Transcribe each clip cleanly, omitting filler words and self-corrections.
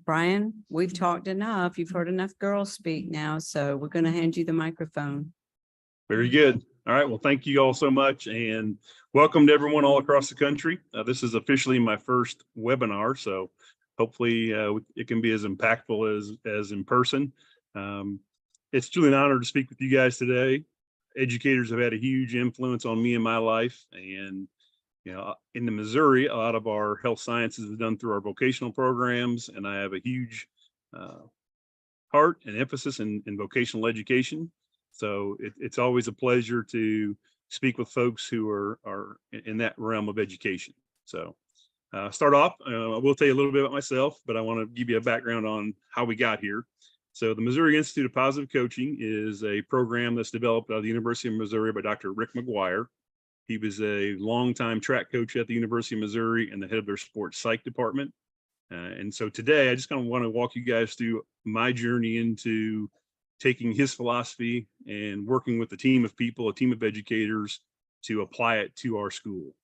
Bryan, we've talked enough. You've heard enough girls speak now, so we're going to hand you the microphone. Very good. All right. Well, thank you all so much, and welcome to everyone all across the country. This is officially my first webinar, so hopefully it can be as impactful as in person. It's truly an honor to speak with you guys today. Educators have had a huge influence on me in my life, and in the Missouri, a lot of our health sciences is done through our vocational programs, and I have a huge heart and emphasis in vocational education. So it's always a pleasure to speak with folks who are in that realm of education. So start off, I will tell you a little bit about myself, but I want to give you a background on how we got here. So the Missouri Institute of Positive Coaching is a program that's developed out of the University of Missouri by Dr. Rick McGuire. He was a longtime track coach at the University of Missouri and the head of their sports psych department. And so today I just kind of want to walk you guys through my journey into taking his philosophy and working with a team of people, a team of educators to apply it to our school.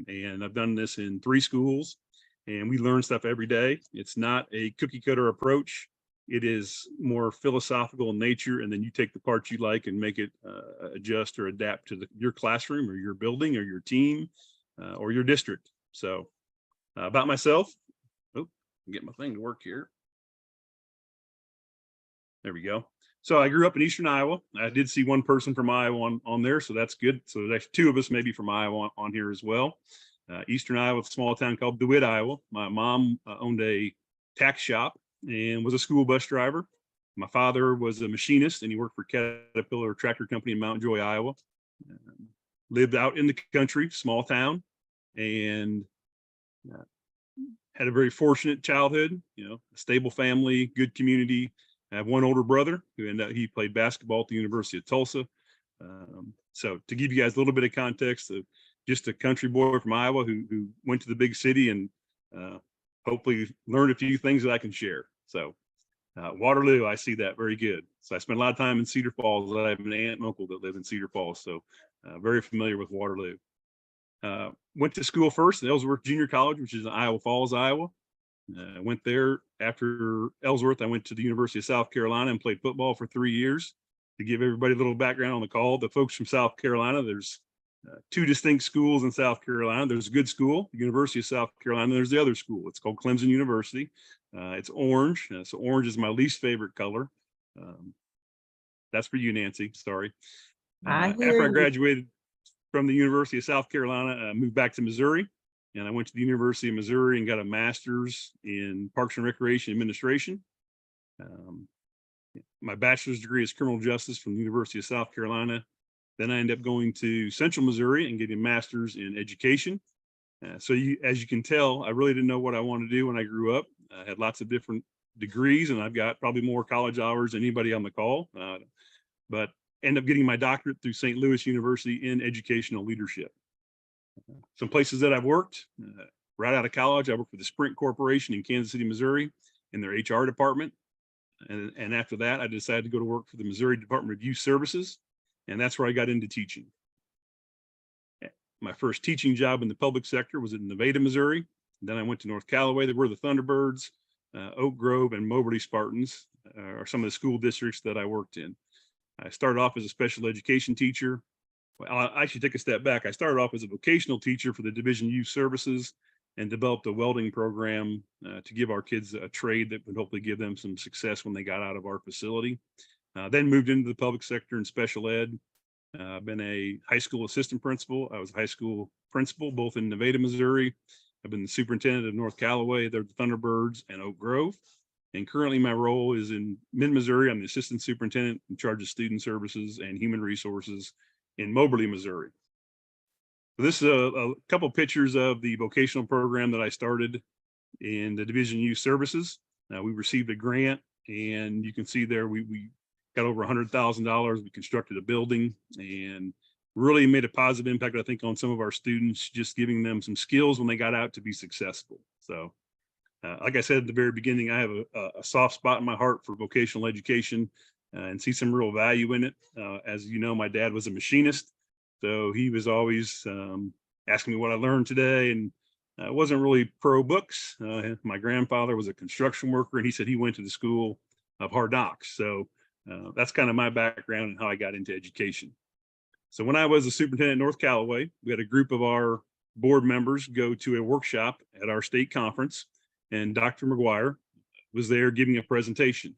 And I've done this in 3 schools, and we learn stuff every day. It's not a cookie cutter approach. It is more philosophical in nature, and then you take the parts you like and make it adjust or adapt to your classroom or your building or your team or your district. So about myself, get my thing to work here. There we go. So I grew up in Eastern Iowa. I did see one person from Iowa on there, so that's good. So there's 2 of us maybe from Iowa on here as well. Eastern Iowa, a small town called DeWitt, Iowa. My mom owned a tax shop and was a school bus driver. My father was a machinist, and he worked for Caterpillar Tractor Company in Mount Joy, Iowa. Lived out in the country, small town, and had a very fortunate childhood, a stable family, good community. I have one older brother he played basketball at the University of Tulsa. So to give you guys a little bit of context, just a country boy from Iowa who went to the big city and hopefully learned a few things that I can share. So Waterloo, I see that very good. So I spent a lot of time in Cedar Falls. I have an aunt and uncle that live in Cedar Falls, so very familiar with Waterloo. Went to school first at Ellsworth Junior College, which is in Iowa Falls, Iowa. I went there after Ellsworth. I went to the University of South Carolina and played football for 3 years. To give everybody a little background on the call, the folks from South Carolina, there's 2 distinct schools in South Carolina. There's a good school, the University of South Carolina. There's the other school. It's called Clemson University. It's orange. So orange is my least favorite color. That's for you, Nancy. Sorry. After I graduated from the University of South Carolina, I moved back to Missouri, and I went to the University of Missouri and got a master's in Parks and Recreation Administration. My bachelor's degree is criminal justice from the University of South Carolina. Then I ended up going to Central Missouri and getting a master's in education. So as you can tell, I really didn't know what I wanted to do when I grew up. I had lots of different degrees, and I've got probably more college hours than anybody on the call, but ended up getting my doctorate through St. Louis University in educational leadership. Some places that I've worked, right out of college, I worked for the Sprint Corporation in Kansas City, Missouri, in their HR department. And after that, I decided to go to work for the Missouri Department of Youth Services, and that's where I got into teaching. My first teaching job in the public sector was in Nevada, Missouri. Then I went to North Callaway. There were the Thunderbirds, Oak Grove, and Moberly Spartans are some of the school districts that I worked in. I started off as a special education teacher. Well, I actually take a step back. I started off as a vocational teacher for the Division Youth Services and developed a welding program to give our kids a trade that would hopefully give them some success when they got out of our facility. Then moved into the public sector and special ed. I've been a high school assistant principal. I was a high school principal, both in Nevada, Missouri. I've been the superintendent of North Callaway, the Thunderbirds, and Oak Grove. And currently my role is in mid-Missouri. I'm the assistant superintendent in charge of student services and human resources in Moberly, Missouri. This is a couple pictures of the vocational program that I started in the Division Youth Services. We received a grant, and you can see there we got over $100,000. We constructed a building and really made a positive impact, I think, on some of our students, just giving them some skills when they got out to be successful. So like I said at the very beginning, I have a soft spot in my heart for vocational education and see some real value in it. As you know, my dad was a machinist, so he was always asking me what I learned today, and I wasn't really pro books. My grandfather was a construction worker, and he said he went to the school of hard knocks. So that's kind of my background and how I got into education. So when I was a superintendent in North Callaway, we had a group of our board members go to a workshop at our state conference, and Dr. McGuire was there giving a presentation.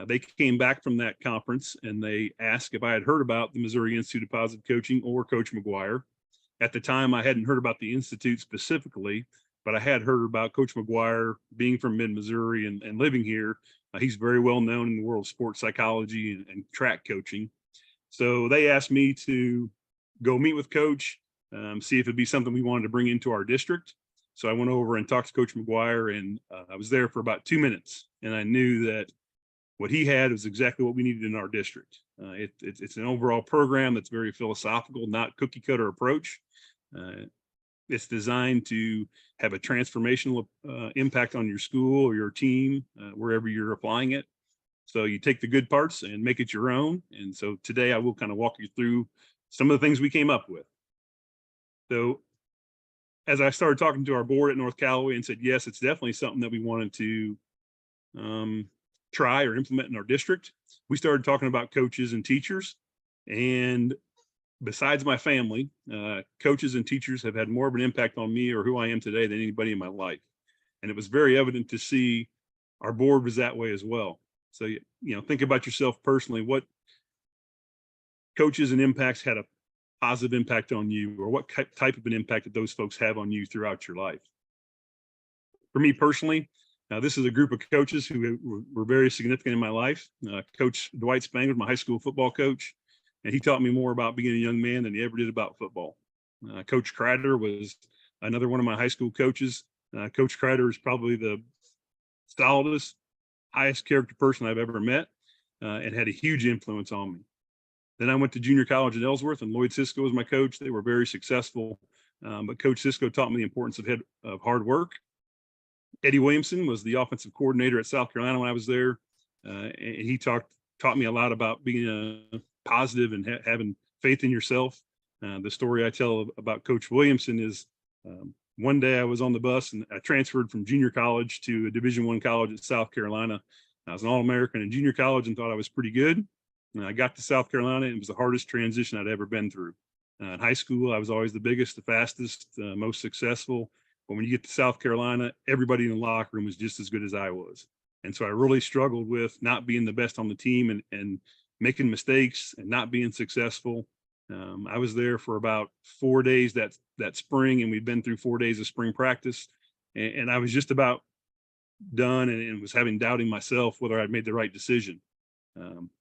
They came back from that conference and they asked if I had heard about the Missouri Institute of Positive Coaching or Coach McGuire. At the time, I hadn't heard about the Institute specifically, but I had heard about Coach McGuire being from mid-Missouri and living here. He's very well known in the world of sports psychology and track coaching. So they asked me to go meet with Coach, see if it'd be something we wanted to bring into our district. So I went over and talked to Coach McGuire, and I was there for about 2 minutes, and I knew that what he had was exactly what we needed in our district. It's an overall program that's very philosophical, not cookie cutter approach. It's designed to have a transformational impact on your school or your team, wherever you're applying it. So you take the good parts and make it your own. And so today I will kind of walk you through some of the things we came up with. So as I started talking to our board at North Callaway and said, yes, it's definitely something that we wanted to try or implement in our district, we started talking about coaches and teachers. And besides my family, coaches and teachers have had more of an impact on me or who I am today than anybody in my life. And it was very evident to see our board was that way as well. So, think about yourself personally. What coaches and impacts had a positive impact on you, or what type of an impact did those folks have on you throughout your life? For me personally, this is a group of coaches who were very significant in my life. Coach Dwight Spangler, my high school football coach, and he taught me more about being a young man than he ever did about football. Coach Kreider was another one of my high school coaches. Coach Kreider is probably the solidest, highest character person I've ever met, and had a huge influence on me. Then I went to junior college at Ellsworth, and Lloyd Cisco was my coach. They were very successful, but Coach Cisco taught me the importance of hard work. Eddie Williamson was the offensive coordinator at South Carolina when I was there, and he taught me a lot about being positive and having faith in yourself. The story I tell about Coach Williamson is one day I was on the bus and I transferred from junior college to a Division I college at South Carolina. I was an All-American in junior college and thought I was pretty good. And I got to South Carolina, and it was the hardest transition I'd ever been through. In high school, I was always the biggest, the fastest, most successful. But when you get to South Carolina, everybody in the locker room was just as good as I was. And so I really struggled with not being the best on the team and making mistakes and not being successful. I was there for about 4 days that spring, and we'd been through 4 days of spring practice. And I was just about done and was doubting myself whether I'd made the right decision.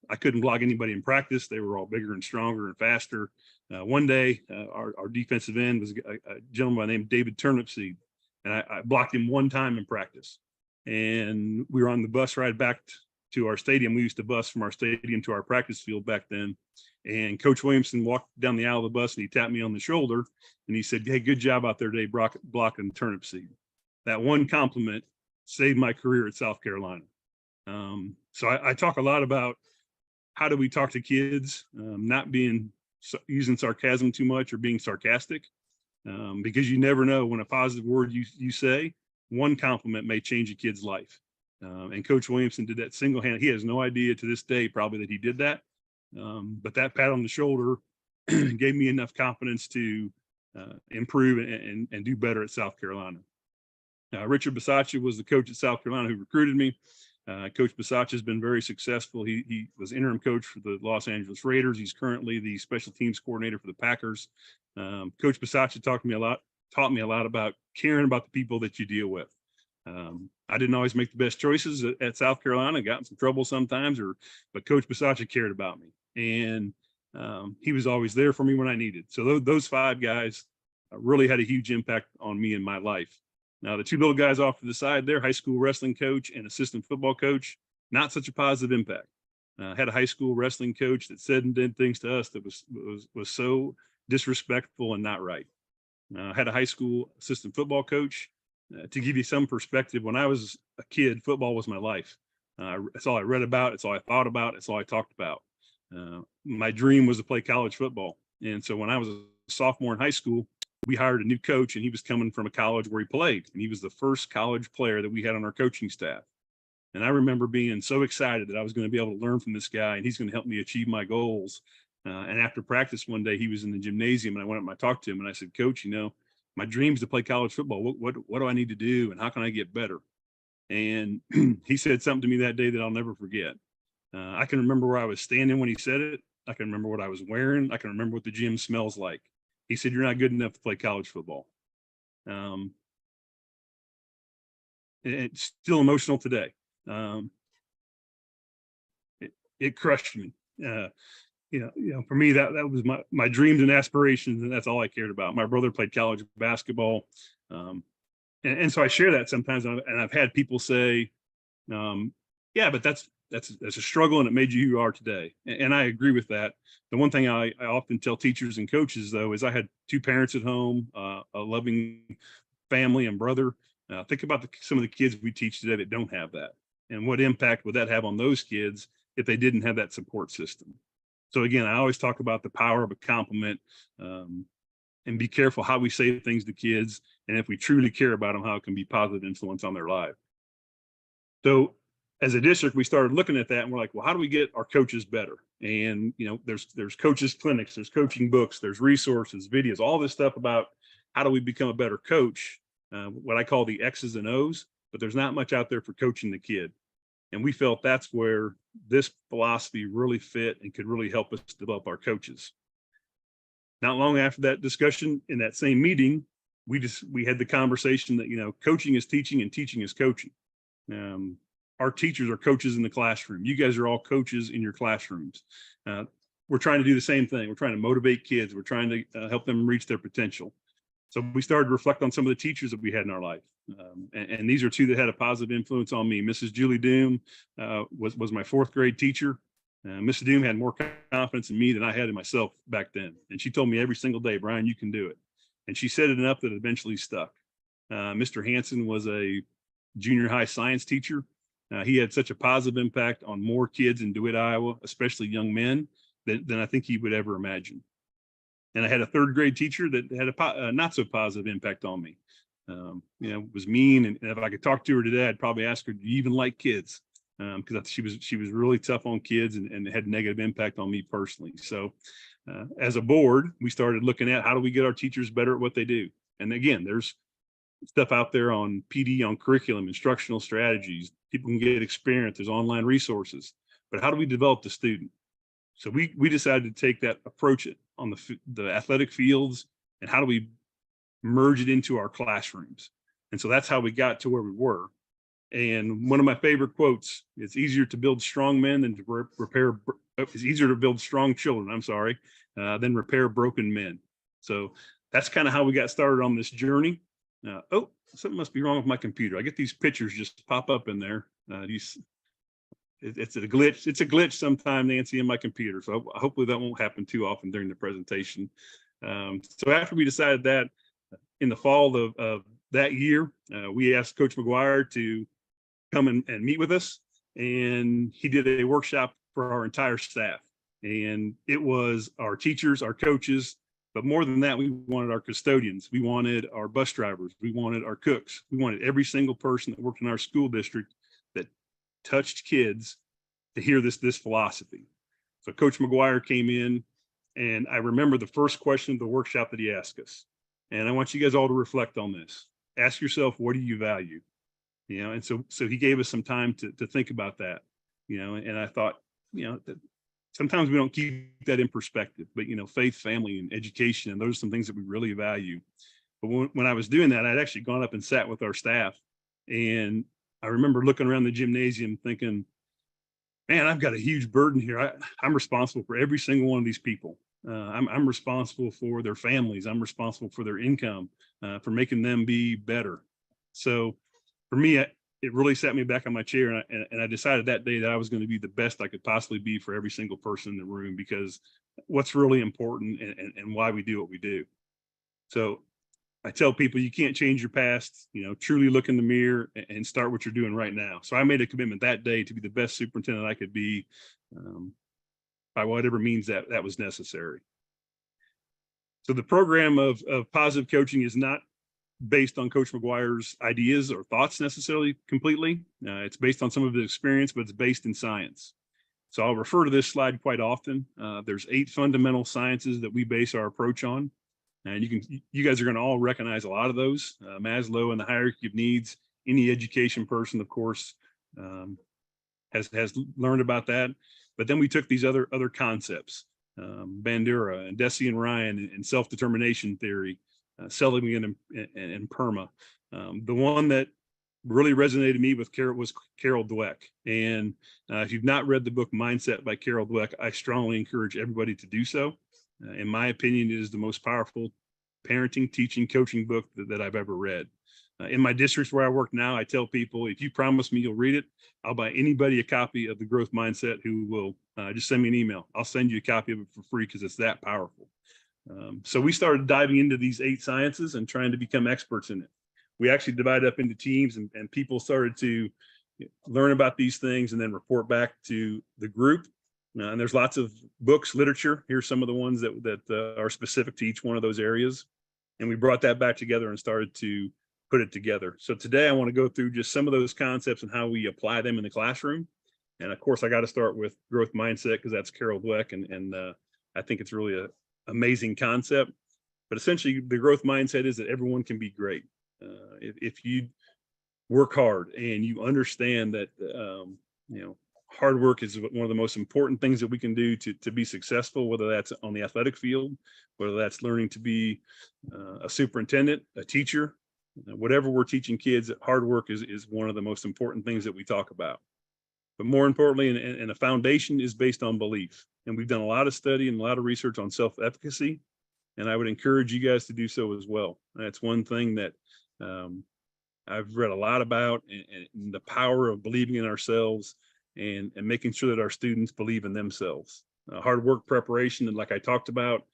I couldn't block anybody in practice. They were all bigger and stronger and faster. One day, our defensive end was a gentleman named David Turnipseed, and I blocked him one time in practice. And we were on the bus ride back to our stadium. We used to bus from our stadium to our practice field back then. And Coach Williamson walked down the aisle of the bus and he tapped me on the shoulder and he said, "Hey, good job out there today blocking Turnipseed." That one compliment saved my career at South Carolina. So I talk a lot about how do we talk to kids, not using sarcasm too much or being sarcastic, because you never know when a positive word you say, one compliment may change a kid's life. And Coach Williamson did that single-handed. He has no idea to this day probably that he did that. But that pat on the shoulder gave me enough confidence to improve and do better at South Carolina. Richard Bisaccia was the coach at South Carolina who recruited me. Coach Bisaccia has been very successful. He was interim coach for the Los Angeles Raiders. He's currently the special teams coordinator for the Packers. Coach Bisaccia taught me a lot about caring about the people that you deal with. I didn't always make the best choices at South Carolina, got in some trouble sometimes, but Coach Bisaccia cared about me. And he was always there for me when I needed. So those 5 guys really had a huge impact on me in my life. Now, the 2 little guys off to the side there, high school wrestling coach and assistant football coach, not such a positive impact. Had a high school wrestling coach that said and did things to us that was so disrespectful and not right. Had a high school assistant football coach. To give you some perspective, when I was a kid, football was my life. It's all I read about. It's all I thought about. It's all I talked about. My dream was to play college football. And so when I was a sophomore in high school, we hired a new coach, and he was coming from a college where he played, and he was the first college player that we had on our coaching staff. And I remember being so excited that I was going to be able to learn from this guy, and he's going to help me achieve my goals. And after practice one day, he was in the gymnasium, and I went up and I talked to him, and I said, "Coach, my dream is to play college football. What do I need to do, and how can I get better?" And he said something to me that day that I'll never forget. I can remember where I was standing when he said it. I can remember what I was wearing. I can remember what the gym smells like. He said, "You're not good enough to play college football." It's still emotional today. It crushed me. For me, that was my dreams and aspirations, and that's all I cared about. My brother played college basketball, and so I share that sometimes, and I've had people say, "Yeah, but that's a struggle, and it made you who you are today." And I agree with that. The one thing I often tell teachers and coaches, though, is I had two parents at home, a loving family and brother. Think about some of the kids we teach today that don't have that, and what impact would that have on those kids if they didn't have that support system? So again, I always talk about the power of a compliment, and be careful how we say things to kids, and if we truly care about them, how it can be positive influence on their life. So as a district, we started looking at that, and we're like, well, how do we get our coaches better? And there's coaches clinics, there's coaching books, there's resources, videos, all this stuff about how do we become a better coach, what I call the X's and O's, but there's not much out there for coaching the kid. And we felt that's where this philosophy really fit and could really help us develop our coaches. Not long after that discussion in that same meeting, we had the conversation that, coaching is teaching and teaching is coaching. Our teachers are coaches in the classroom. You guys are all coaches in your classrooms. We're trying to do the same thing. We're trying to motivate kids. We're trying to help them reach their potential. So we started to reflect on some of the teachers that we had in our life. And these are two that had a positive influence on me. Mrs. Julie Doom was my fourth grade teacher. Mrs. Doom had more confidence in me than I had in myself back then. And she told me every single day, "Bryan, you can do it." And she said it enough that it eventually stuck. Mr. Hansen was a junior high science teacher. He had such a positive impact on more kids in DeWitt, Iowa, especially young men, than I think he would ever imagine. And I had a third grade teacher that had a not so positive impact on me. Was mean, and if I could talk to her today, I'd probably ask her, "Do you even like kids?" Because she was really tough on kids and had negative impact on me personally. So as a board, we started looking at how do we get our teachers better at what they do. And again, there's stuff out there on PD, on curriculum, instructional strategies. People can get experience. There's online resources. But how do we develop the student? So we decided to take that approach on the athletic fields, and how do we merge it into our classrooms? And so that's how we got to where we were. And one of my favorite quotes: "It's easier to build strong men than to repair. It's easier to build strong children. I'm sorry, than repair broken men." So that's kind of how we got started on this journey. Something must be wrong with my computer. I get these pictures just pop up in there. It's a glitch. It's a glitch sometime, Nancy, in my computer. So hopefully that won't happen too often during the presentation. So after we decided that, in the fall of that year, we asked Coach McGuire to come and meet with us. And he did a workshop for our entire staff. And it was our teachers, our coaches, but more than that, we wanted our custodians. We wanted our bus drivers. We wanted our cooks. We wanted every single person that worked in our school district that touched kids to hear this philosophy. So Coach McGuire came in, and I remember the first question of the workshop that he asked us. And I want you guys all to reflect on this. Ask yourself, what do you value? And so he gave us some time to think about that, and I thought, that sometimes we don't keep that in perspective, but, faith, family, and education, and those are some things that we really value. But when I was doing that, I'd actually gone up and sat with our staff. And I remember looking around the gymnasium thinking, man, I've got a huge burden here. I'm responsible for every single one of these people. I'm responsible for their families. I'm responsible for their income, for making them be better. So for me, it really sat me back on my chair, and I decided that day that I was going to be the best I could possibly be for every single person in the room, because what's really important and why we do what we do. So I tell people, you can't change your past, truly look in the mirror and start what you're doing right now. So I made a commitment that day to be the best superintendent I could be, by whatever means that was necessary. So the program of positive coaching is not based on Coach McGuire's ideas or thoughts necessarily completely. It's based on some of his experience, but it's based in science. So I'll refer to this slide quite often. There's 8 fundamental sciences that we base our approach on. And you guys are going to all recognize a lot of those. Maslow and the hierarchy of needs. Any education person, of course, has learned about that. But then we took these other concepts, Bandura and Deci and Ryan and self-determination theory, Seligman and PERMA. The one that really resonated me with was Carol Dweck. And if you've not read the book Mindset by Carol Dweck, I strongly encourage everybody to do so. In my opinion, it is the most powerful parenting, teaching, coaching book that I've ever read. In my districts where I work now, I tell people, if you promise me you'll read it, I'll buy anybody a copy of the Growth Mindset who will just send me an email. I'll send you a copy of it for free because it's that powerful. So we started diving into these 8 sciences and trying to become experts in it. We actually divided up into teams and people started to learn about these things and then report back to the group. And there's lots of books, literature. Here's some of the ones that are specific to each one of those areas. And we brought that back together and started to put it together. So today I want to go through just some of those concepts and how we apply them in the classroom. And of course, I got to start with growth mindset because that's Carol Dweck. And I think it's really an amazing concept. But essentially, the growth mindset is that everyone can be great. If you work hard and you understand that, hard work is one of the most important things that we can do to be successful, whether that's on the athletic field, whether that's learning to be a superintendent, a teacher, whatever we're teaching kids, hard work is one of the most important things that we talk about. But more importantly, and a foundation is based on belief. And we've done a lot of study and a lot of research on self-efficacy. And I would encourage you guys to do so as well. That's one thing that I've read a lot about, and the power of believing in ourselves and making sure that our students believe in themselves. Hard work, preparation, and like I talked about,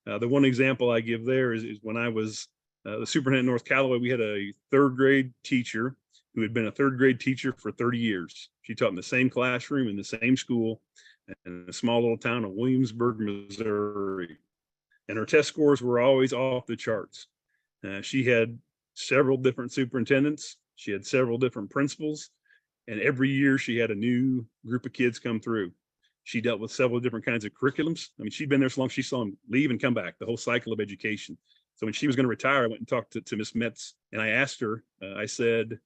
the one example I give there is when I was the superintendent in North Callaway, we had a 3rd grade teacher who had been a 3rd grade teacher for 30 years. She taught in the same classroom, in the same school, in a small little town of Williamsburg, Missouri. And her test scores were always off the charts. She had several different superintendents. She had several different principals. And every year she had a new group of kids come through. She dealt with several different kinds of curriculums. I mean, she'd been there so long, she saw them leave and come back, the whole cycle of education. So when she was going to retire, I went and talked to Miss Metz, and I asked her, I said,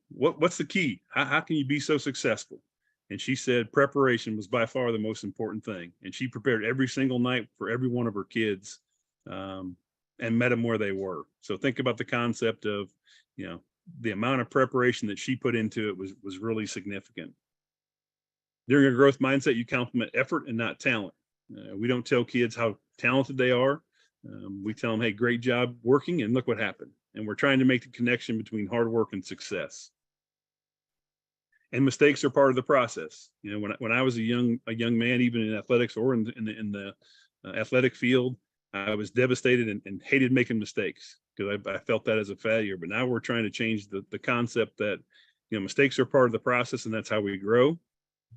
what's the key? How can you be so successful? And she said preparation was by far the most important thing. And she prepared every single night for every one of her kids and met them where they were. So think about the concept of, the amount of preparation that she put into it was really significant. During a growth mindset, you compliment effort and not talent. We don't tell kids how talented they are. We tell them, hey, great job working, and look what happened. And we're trying to make the connection between hard work and success. And mistakes are part of the process. When I was a young man, even in athletics or in the athletic field, I was devastated and hated making mistakes because I felt that as a failure. But now we're trying to change the concept that mistakes are part of the process, and that's how we grow.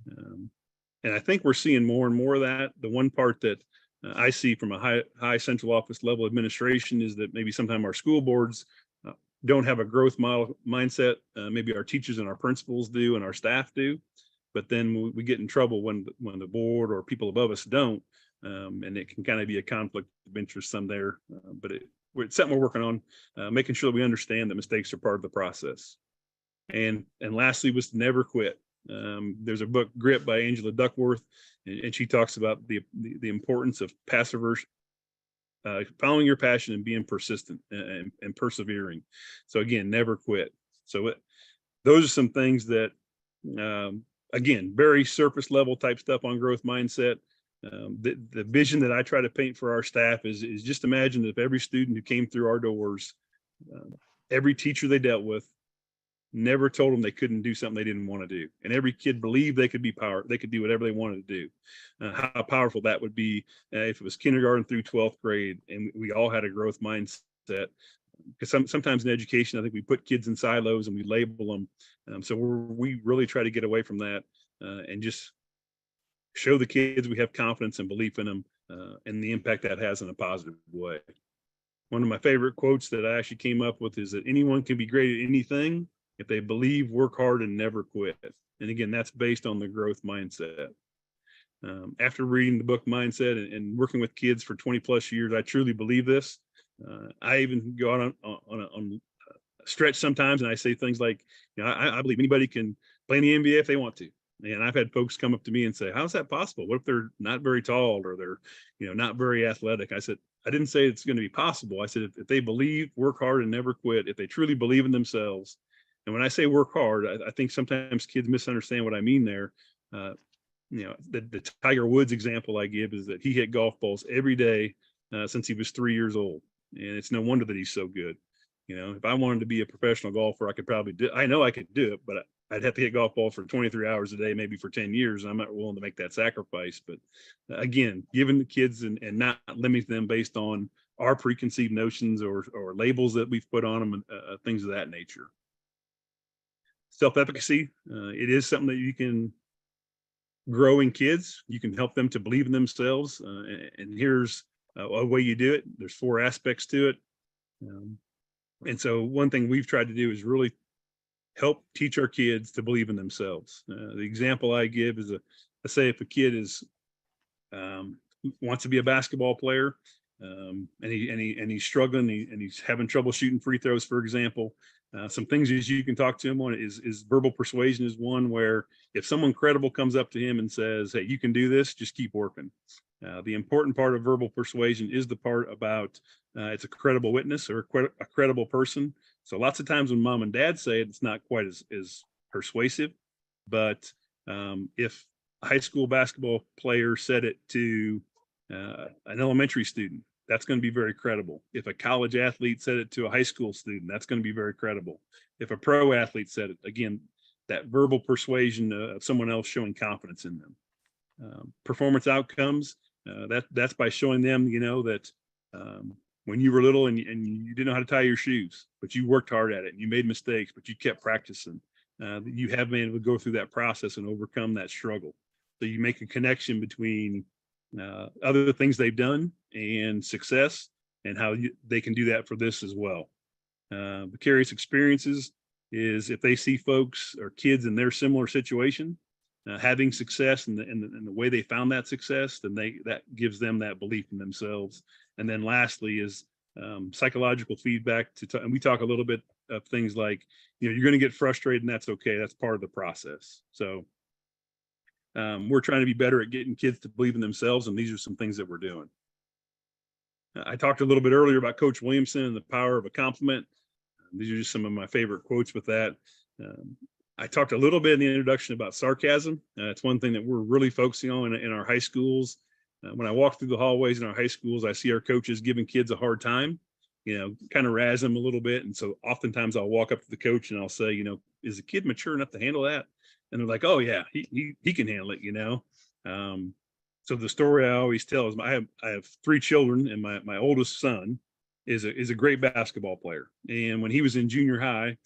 And I think we're seeing more and more of that. The one part that I see from a high central office level administration is that maybe sometimes our school boards don't have a growth mindset. Maybe our teachers and our principals do, and our staff do. But then we get in trouble when the board or people above us don't. And it can kind of be a conflict of interest some there. But it's something we're working on, making sure that we understand that mistakes are part of the process. And lastly was to never quit. There's a book, Grit, by Angela Duckworth, and she talks about the importance of following your passion and being persistent and persevering. So again, never quit. So those are some things that, again, very surface level type stuff on growth mindset. The vision that I try to paint for our staff is just imagine if every student who came through our doors, every teacher they dealt with, never told them they couldn't do something they didn't want to do. And every kid believed they could they could do whatever they wanted to do. How powerful that would be if it was kindergarten through 12th grade and we all had a growth mindset. Because sometimes in education, I think we put kids in silos and we label them. So we really try to get away from that and just show the kids we have confidence and belief in them and the impact that has in a positive way. One of my favorite quotes that I actually came up with is that anyone can be great at anything if they believe, work hard, and never quit. And again, that's based on the growth mindset. After reading the book Mindset and working with kids for 20 plus years, I truly believe this. I even go out on a stretch sometimes, and I say things like, I believe anybody can play in the NBA if they want to. And I've had folks come up to me and say, how's that possible? What if they're not very tall or they're, not very athletic? I said, I didn't say it's going to be possible. I said, if they believe, work hard, and never quit, if they truly believe in themselves. And when I say work hard, I think sometimes kids misunderstand what I mean there. The Tiger Woods example I give is that he hit golf balls every day since he was 3 years old. And it's no wonder that he's so good. If I wanted to be a professional golfer, I could probably I know I could do it, but I'd have to hit golf balls for 23 hours a day, maybe for 10 years. And I'm not willing to make that sacrifice. But again, giving the kids and not limiting them based on our preconceived notions or labels that we've put on them, and things of that nature. Self-efficacy, it is something that you can grow in kids. You can help them to believe in themselves. And here's a way you do it. There's 4 aspects to it. And so one thing we've tried to do is really help teach our kids to believe in themselves. The example I give is let's say if a kid wants to be a basketball player, and he's struggling, and he's having trouble shooting free throws, for example. Some things that you can talk to him on is verbal persuasion is one, where if someone credible comes up to him and says, hey, you can do this, just keep working. The important part of verbal persuasion is the part about it's a credible witness or a credible person. So lots of times when mom and dad say it, it's not quite as persuasive. But if a high school basketball player said it to an elementary student, that's going to be very credible. If a college athlete said it to a high school student, that's going to be very credible. If a pro athlete said it, again, that verbal persuasion of someone else showing confidence in them. Performance outcomes, that's by showing them, that when you were little and you didn't know how to tie your shoes, but you worked hard at it and you made mistakes, but you kept practicing. You have been able to go through that process and overcome that struggle. So you make a connection between other things they've done and success, and how they can do that for this as well. Vicarious experiences is if they see folks or kids in their similar situation having success and the way they found that success, then that gives them that belief in themselves. And then lastly is psychological feedback and we talk a little bit of things like, you're going to get frustrated, and that's okay. That's part of the process. So we're trying to be better at getting kids to believe in themselves, and these are some things that we're doing. I talked a little bit earlier about Coach Williamson and the power of a compliment. These are just some of my favorite quotes with that. I talked a little bit in the introduction about sarcasm. It's one thing that we're really focusing on in our high schools. When I walk through the hallways in our high schools, I see our coaches giving kids a hard time, kind of razz them a little bit. And so oftentimes I'll walk up to the coach and I'll say, is the kid mature enough to handle that? And they're like, oh yeah, he can handle it, So the story I always tell is I have 3 children, and my oldest son is a great basketball player. And when he was in junior high,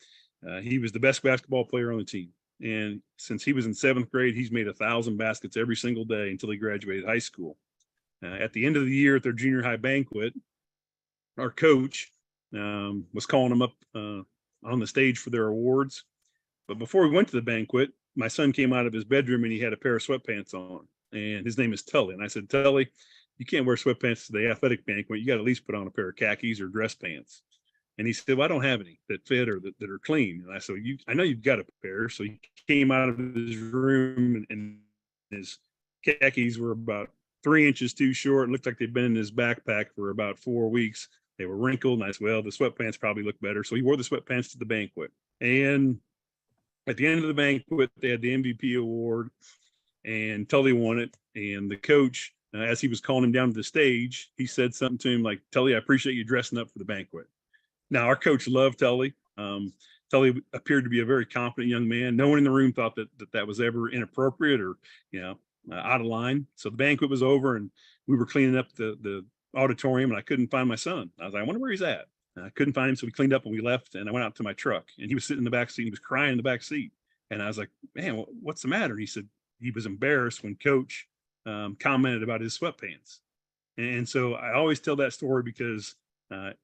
he was the best basketball player on the team. And since he was in 7th grade, he's made 1,000 baskets every single day until he graduated high school. At the end of the year at their junior high banquet, our coach was calling them up on the stage for their awards. But before we went to the banquet, my son came out of his bedroom and he had a pair of sweatpants on, and his name is Tully. And I said, Tully, you can't wear sweatpants to the athletic banquet. You got to at least put on a pair of khakis or dress pants. And he said, well, I don't have any that fit or that are clean. And I said, I know you've got a pair. So he came out of his room, and his khakis were about 3 inches too short. It looked like they'd been in his backpack for about 4 weeks. They were wrinkled. And I said, well, the sweatpants probably look better. So he wore the sweatpants to the banquet. And at the end of the banquet, they had the MVP award, and Tully won it. And the coach, as he was calling him down to the stage, he said something to him like, Tully, I appreciate you dressing up for the banquet. Now, our coach loved Tully. Tully appeared to be a very confident young man. No one in the room thought that was ever inappropriate or, out of line. So the banquet was over, and we were cleaning up the auditorium, and I couldn't find my son. I was like, I wonder where he's at. I couldn't find him, so we cleaned up and we left, and I went out to my truck, and he was sitting in the back seat. He was crying in the back seat, and I was like, man, what's the matter? He said he was embarrassed when coach commented about his sweatpants. And so I always tell that story because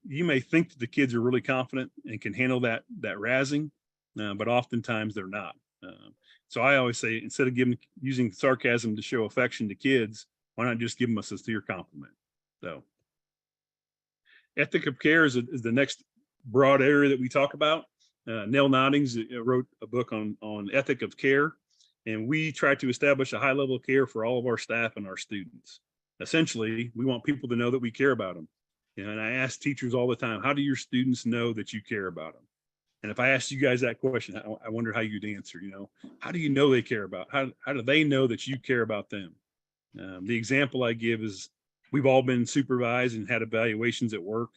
you may think that the kids are really confident and can handle that razzing, but oftentimes they're not. So I always say, instead of using sarcasm to show affection to kids, why not just give them a sincere compliment? So ethic of care is the next broad area that we talk about. Nell Noddings wrote a book on ethic of care, and we try to establish a high level of care for all of our staff and our students. Essentially, we want people to know that we care about them. And I ask teachers all the time, how do your students know that you care about them? And if I asked you guys that question, I wonder how you'd answer. How do you know they care about? How do they know that you care about them? The example I give is, we've all been supervised and had evaluations at work.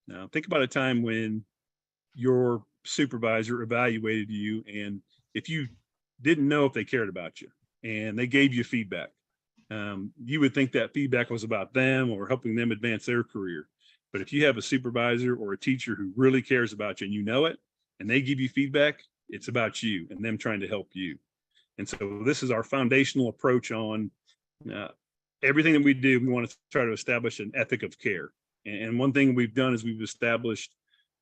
Now, think about a time when your supervisor evaluated you, and if you didn't know if they cared about you and they gave you feedback, you would think that feedback was about them or helping them advance their career. But if you have a supervisor or a teacher who really cares about you and you know it, and they give you feedback, it's about you and them trying to help you. And so this is our foundational approach on everything that we do. We want to try to establish an ethic of care. And one thing we've done is we've established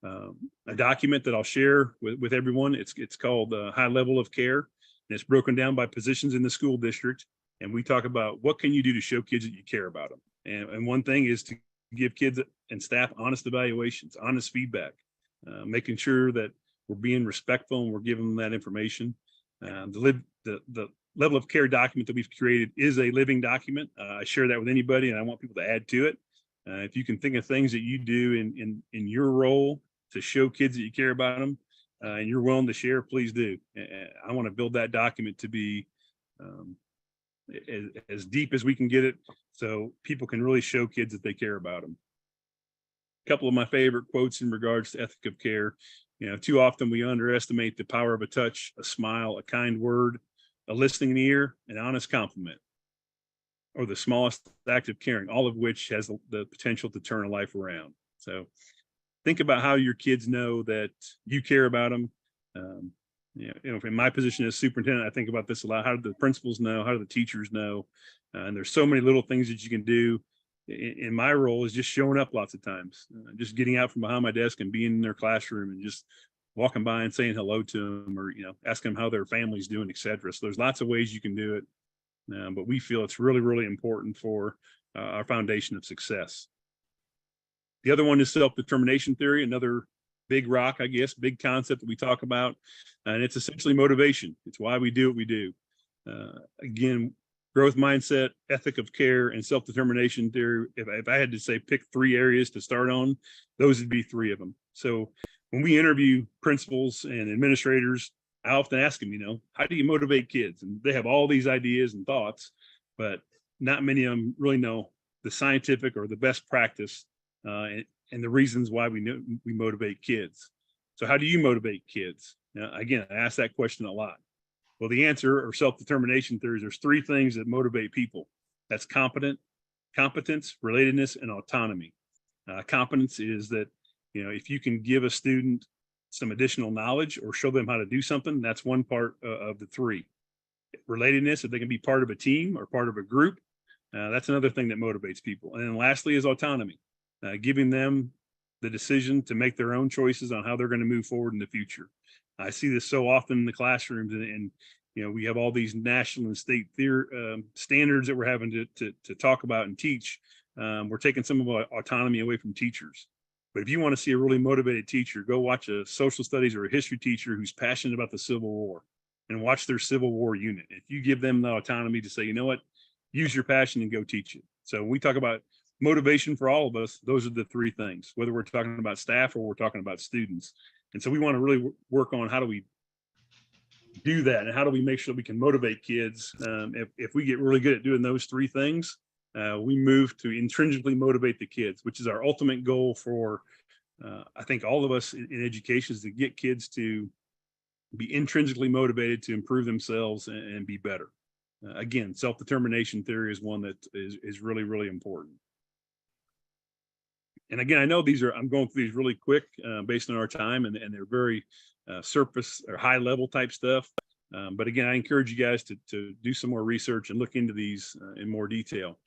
a document that I'll share with everyone. It's called High Level of Care, and it's broken down by positions in the school district. And we talk about what can you do to show kids that you care about them. And one thing is to give kids and staff honest evaluations, honest feedback, making sure that we're being respectful and we're giving them that information. The level of care document that we've created is a living document. I share that with anybody, and I want people to add to it. If you can think of things that you do in your role to show kids that you care about them, and you're willing to share, please do. I want to build that document to be as deep as we can get it, so people can really show kids that they care about them. A couple of my favorite quotes in regards to ethic of care. Too often we underestimate the power of a touch, a smile, a kind word, a listening ear, an honest compliment, or the smallest act of caring, all of which has the potential to turn a life around. So think about how your kids know that you care about them. In my position as superintendent, I think about this a lot. How do the principals know? How do the teachers know? And there's so many little things that you can do. In my role is just showing up lots of times, just getting out from behind my desk and being in their classroom and just walking by and saying hello to them, or asking them how their family's doing, etc. So there's lots of ways you can do it, but we feel it's really, really important for our foundation of success. The other one is self-determination theory, another big rock, I guess, big concept that we talk about, and it's essentially motivation. It's why we do what we do. Again, growth mindset, ethic of care, and self-determination theory. If I had to say pick 3 areas to start on, those would be 3 of them. So when we interview principals and administrators, I often ask them, how do you motivate kids? And they have all these ideas and thoughts, but not many of them really know the scientific or the best practice and the reasons why we motivate kids. So how do you motivate kids? Now, again, I ask that question a lot. Well, the answer, or self-determination theories, there's 3 things that motivate people. That's competence, relatedness, and autonomy. Competence is that, if you can give a student some additional knowledge or show them how to do something, that's one part of the 3. Relatedness, if they can be part of a team or part of a group, that's another thing that motivates people. And then lastly is autonomy, giving them the decision to make their own choices on how they're going to move forward in the future. I see this so often in the classrooms, and we have all these national and state standards that we're having to talk about and teach. We're taking some of our autonomy away from teachers. But if you want to see a really motivated teacher, go watch a social studies or a history teacher who's passionate about the Civil War, and watch their Civil War unit. If you give them the autonomy to say, you know what, use your passion and go teach it. So when we talk about motivation for all of us, those are the 3 things, whether we're talking about staff or we're talking about students. And so we want to really work on how do we do that, and how do we make sure we can motivate kids. If we get really good at doing those 3 things, we move to intrinsically motivate the kids, which is our ultimate goal for, I think, all of us in education, is to get kids to be intrinsically motivated to improve themselves and be better. Again, self-determination theory is one that is really, really important. And again, I know I'm going through these really quick based on our time, and they're very surface or high level type stuff. But again, I encourage you guys to do some more research and look into these in more detail.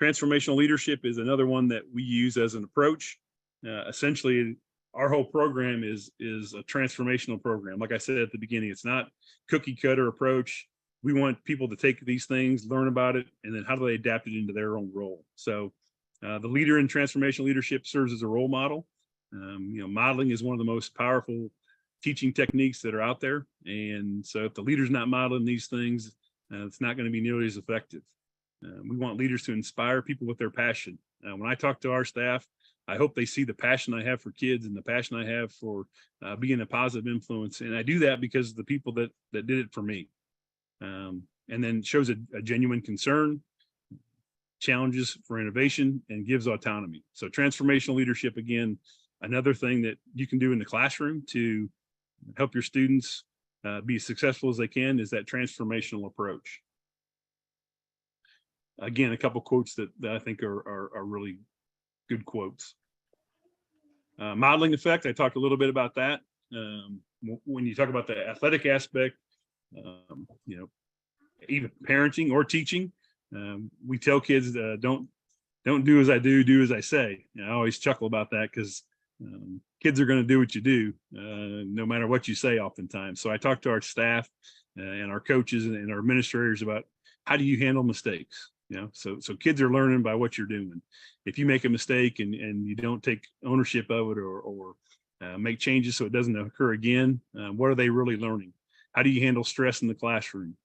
Transformational leadership is another one that we use as an approach. Essentially, our whole program is a transformational program. Like I said at the beginning, it's not cookie cutter approach. We want people to take these things, learn about it, and then how do they adapt it into their own role. So the leader in transformational leadership serves as a role model. Modeling is one of the most powerful teaching techniques that are out there. And so if the leader's not modeling these things, it's not going to be nearly as effective. We want leaders to inspire people with their passion. When I talk to our staff, I hope they see the passion I have for kids and the passion I have for being a positive influence. And I do that because of the people that did it for me. And then shows a genuine concern, challenges for innovation, and gives autonomy. So transformational leadership, again, another thing that you can do in the classroom to help your students be as successful as they can is that transformational approach. Again, a couple quotes that I think are really good quotes. Modeling effect, I talked a little bit about that. When you talk about the athletic aspect, even parenting or teaching, we tell kids don't do as I do as I say. I always chuckle about that because kids are going to do what you do, no matter what you say oftentimes. So I talk to our staff and our coaches and our administrators about how do you handle mistakes? So kids are learning by what you're doing. If you make a mistake and you don't take ownership of it or make changes so it doesn't occur again, what are they really learning? How do you handle stress in the classroom?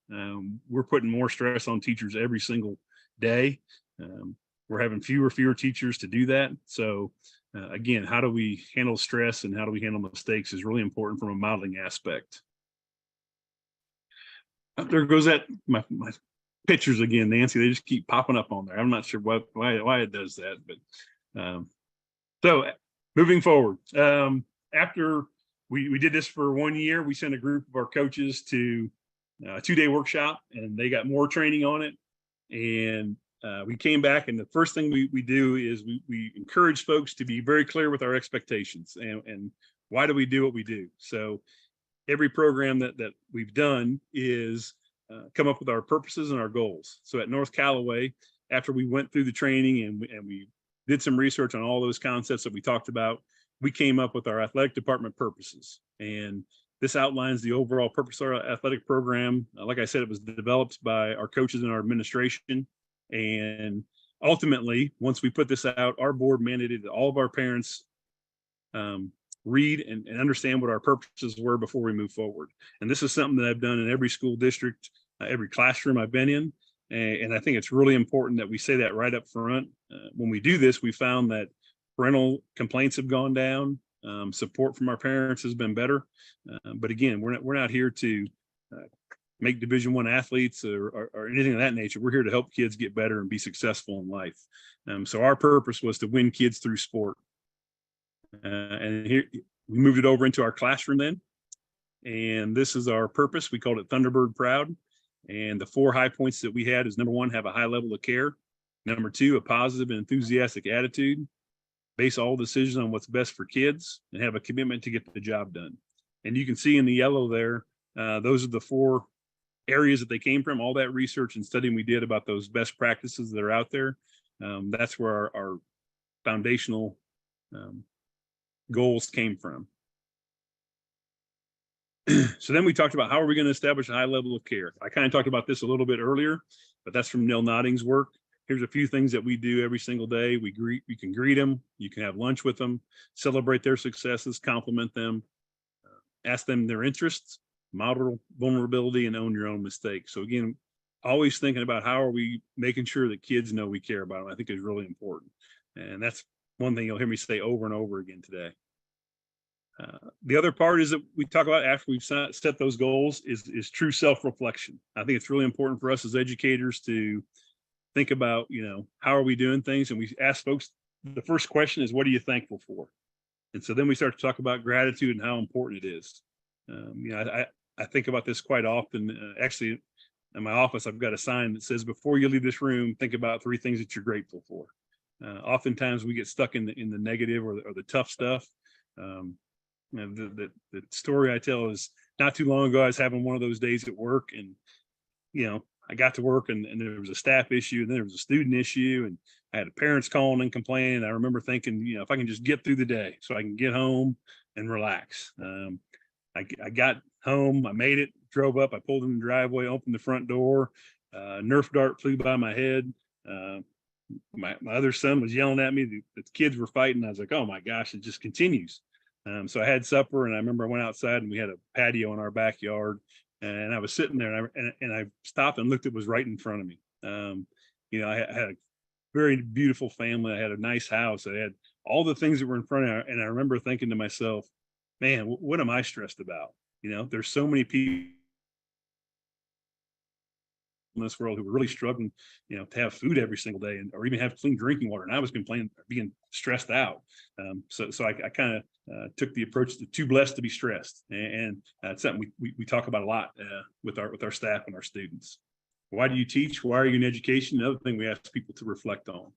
We're putting more stress on teachers every single day. We're having fewer teachers to do that. So again, how do we handle stress and how do we handle mistakes is really important from a modeling aspect. There goes that my pictures again, Nancy. They just keep popping up on there. I'm not sure why it does that, but so moving forward, after we did this for 1 year, we sent a group of our coaches to a 2-day workshop, and they got more training on it. And we came back, and the first thing we do is we encourage folks to be very clear with our expectations and why do we do what we do. So every program that we've done is come up with our purposes and our goals. So at North Callaway, after we went through the training and we did some research on all those concepts that we talked about, we came up with our athletic department purposes. And this outlines the overall purpose of our athletic program. Like I said, it was developed by our coaches and our administration. And ultimately, once we put this out, our board mandated that all of our parents read and understand what our purposes were before we move forward. And this is something that I've done in every school district, every classroom I've been in. And I think it's really important that we say that right up front. When we do this, we found that parental complaints have gone down. Support from our parents has been better. But again, we're not here to make Division I athletes or anything of that nature. We're here to help kids get better and be successful in life. So our purpose was to win kids through sport. And here we moved it over into our classroom then. And this is our purpose. We called it Thunderbird Proud. And the 4 high points that we had is number 1, have a high level of care. Number 2, a positive and enthusiastic attitude. Base all decisions on what's best for kids and have a commitment to get the job done. And you can see in the yellow there, those are the 4 areas that they came from, all that research and studying we did about those best practices that are out there. That's where our foundational goals came from. So then we talked about how are we going to establish a high level of care. I kind of talked about this a little bit earlier, but that's from Neil Notting's work. Here's a few things that we do every single day. You can greet them, you can have lunch with them, celebrate their successes, compliment them, ask them their interests, model vulnerability, and own your own mistakes. So again, always thinking about how are we making sure that kids know we care about them, I think is really important. And that's one thing you'll hear me say over and over again today. The other part is that we talk about after we've set those goals is true self-reflection. I think it's really important for us as educators to think about, how are we doing things? And we ask folks, the first question is, what are you thankful for? And so then we start to talk about gratitude and how important it is. I think about this quite often. Actually, in my office, I've got a sign that says, before you leave this room, think about 3 things that you're grateful for. Oftentimes we get stuck in the negative or the tough stuff. The story I tell is not too long ago, I was having one of those days at work, and I got to work and there was a staff issue and then there was a student issue and I had parents calling and complaining. I remember thinking, if I can just get through the day so I can get home and relax. I got home, I made it, drove up, I pulled in the driveway, opened the front door, Nerf dart flew by my head. My other son was yelling at me. The kids were fighting. I was like, oh my gosh, it just continues. So I had supper and I remember I went outside and we had a patio in our backyard and I was sitting there and I stopped and looked, it was right in front of me. I had a very beautiful family. I had a nice house. I had all the things that were in front of me. And I remember thinking to myself, man, what am I stressed about? There's so many people in this world who were really struggling, to have food every single day or even have clean drinking water. And I was being stressed out. So I kind of took the approach to too blessed to be stressed. And it's something we talk about a lot with our staff and our students. Why do you teach? Why are you in education? Another thing we ask people to reflect on.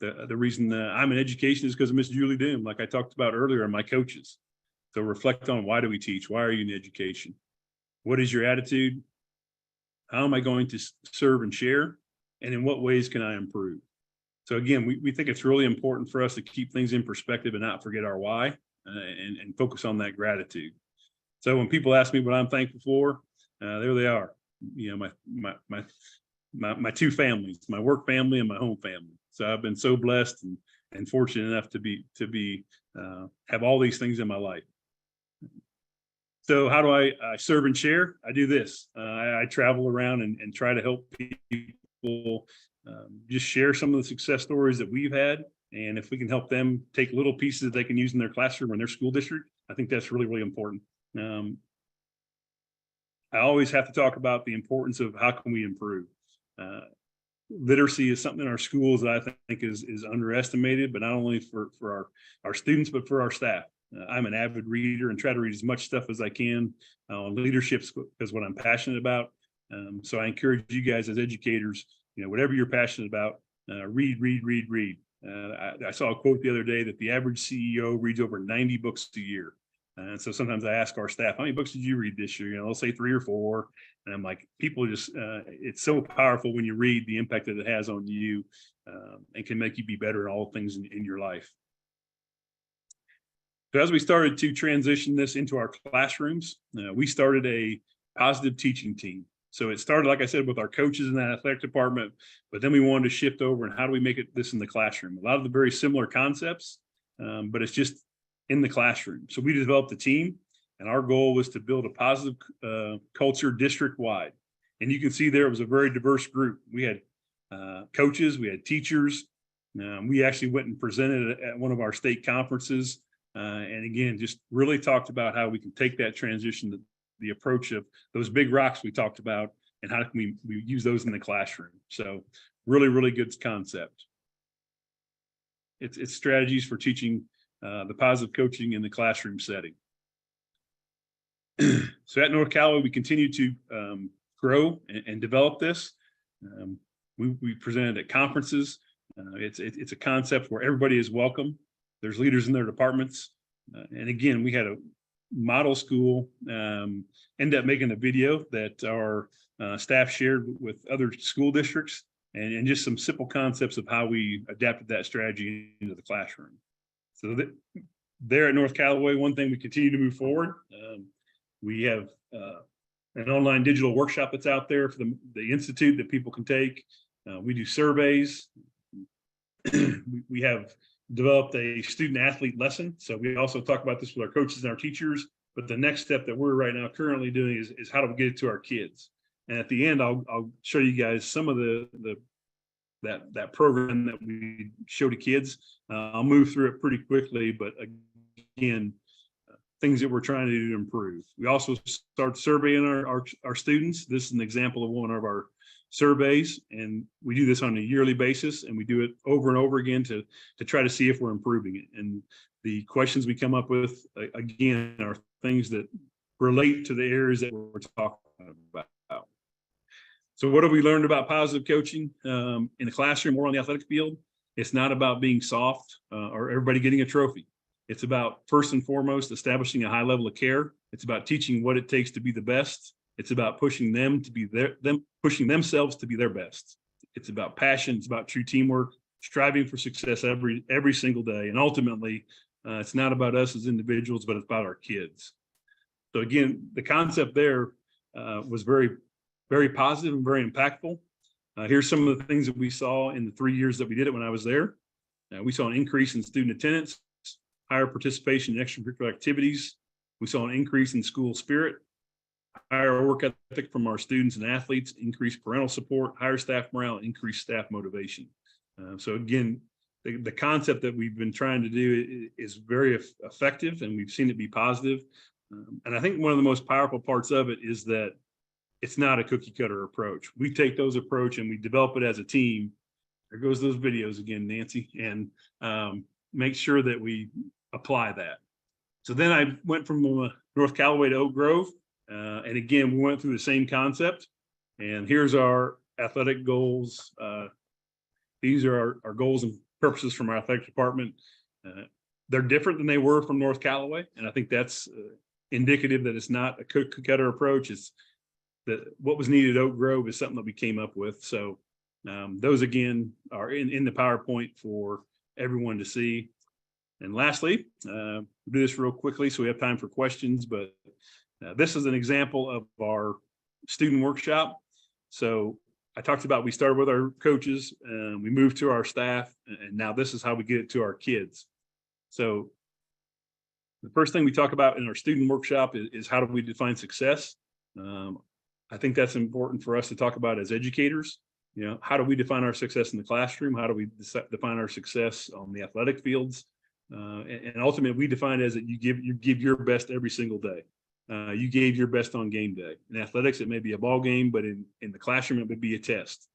The reason I'm in education is because of Miss Julie Doom, like I talked about earlier, and my coaches. So reflect on, why do we teach? Why are you in education? What is your attitude? How am I going to serve and share? And in what ways can I improve? So again, we think it's really important for us to keep things in perspective and not forget our why and focus on that gratitude. So when people ask me what I'm thankful for, there they are. My two families, my work family and my home family. So I've been so blessed and fortunate enough to have all these things in my life. So how do I serve and share? I do this. I travel around and try to help people just share some of the success stories that we've had. And if we can help them take little pieces that they can use in their classroom or in their school district, I think that's really, really important. I always have to talk about the importance of how can we improve. Literacy is something in our schools that I think is underestimated, but not only for our students, but for our staff. I'm an avid reader and try to read as much stuff as I can on leadership because what I'm passionate about. So I encourage you guys as educators, whatever you're passionate about, read. I saw a quote the other day that the average CEO reads over 90 books a year. And so sometimes I ask our staff, how many books did you read this year? They'll say 3 or 4. And I'm like, people just, it's so powerful when you read the impact that it has on you and can make you be better in all things in your life. So as we started to transition this into our classrooms, we started a positive teaching team. So it started, like I said, with our coaches in that athletic department, but then we wanted to shift over and how do we make this in the classroom? A lot of the very similar concepts, but it's just in the classroom. So we developed a team and our goal was to build a positive culture district-wide. And you can see there it was a very diverse group. We had coaches, we had teachers. We actually went and presented at one of our state conferences. And again, just really talked about how we can take that transition, the approach of those big rocks we talked about, and how can we use those in the classroom. So really, really good concept. It's strategies for teaching the positive coaching in the classroom setting. So at North Callaway, we continue to grow and develop this. We presented at conferences. It's a concept where everybody is welcome. There's leaders in their departments. And again, we had a model school end up making a video that our staff shared with other school districts and just some simple concepts of how we adapted that strategy into the classroom. So there at North Callaway, one thing we continue to move forward. We have an online digital workshop that's out there for the Institute that people can take. We do surveys. We have developed a student athlete lesson. So we also talk about this with our coaches and our teachers, but the next step that we're right now currently doing is how do we get it to our kids? And at the end, I'll show you guys some of that program that we show to kids. I'll move through it pretty quickly, but again, things that we're trying to do to improve. We also start surveying our students. This is an example of one of our surveys, and we do this on a yearly basis, and we do it over and over again to try to see if we're improving it. And the questions we come up with, again, are things that relate to the areas that we're talking about. So what have we learned about positive coaching in the classroom or on the athletic field? It's not about being soft or everybody getting a trophy. It's about, first and foremost, establishing a high level of care. It's about teaching what it takes to be the best It's about pushing them to be pushing themselves to be their best. It's about passion. It's about true teamwork, striving for success every single day. And ultimately, it's not about us as individuals, but it's about our kids. So again, the concept there was very, very positive and very impactful. Here's some of the things that we saw in the 3 years that we did it when I was there. We saw an increase in student attendance, higher participation in extracurricular activities. We saw an increase in school spirit, higher work ethic from our students and athletes, increased parental support, higher staff morale, increased staff motivation. So again, the concept that we've been trying to do is very effective, and we've seen it be positive. And I think one of the most powerful parts of it is that it's not a cookie cutter approach. We take those approach and we develop it as a team. There goes those videos again, Nancy, and make sure that we apply that. So then I went from North Callaway to Oak Grove. And again, we went through the same concept. And here's our athletic goals. These are our goals and purposes from our athletic department. They're different than they were from North Callaway. And I think that's indicative that it's not a cookie cutter approach. It's that what was needed at Oak Grove is something that we came up with. So those again are in the PowerPoint for everyone to see. And lastly, we'll do this real quickly so we have time for questions, but this is an example of our student workshop. So I talked about, we started with our coaches and we moved to our staff, and now this is how we get it to our kids. So the first thing we talk about in our student workshop is how do we define success? I think that's important for us to talk about as educators. You know, how do we define our success in the classroom? How do we define our success on the athletic fields? And ultimately, we define it as that you give your best every single day. You gave your best on game day. In athletics, it may be a ball game, but in the classroom, it would be a test.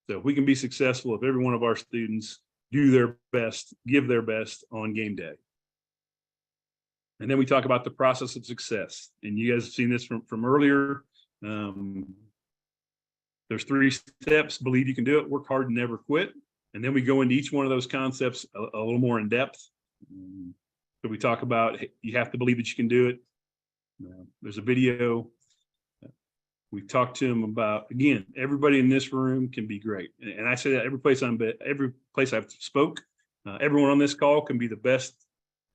So if we can be successful, if every one of our students do their best, give their best on game day. And then we talk about the process of success. And you guys have seen this from earlier. There's 3 steps: believe you can do it, work hard, and never quit. And then we go into each one of those concepts a little more in depth. So we talk about, you have to believe that you can do it. There's a video. We talked to them about, again, everybody in this room can be great. And I say that every place I've spoke, everyone on this call can be the best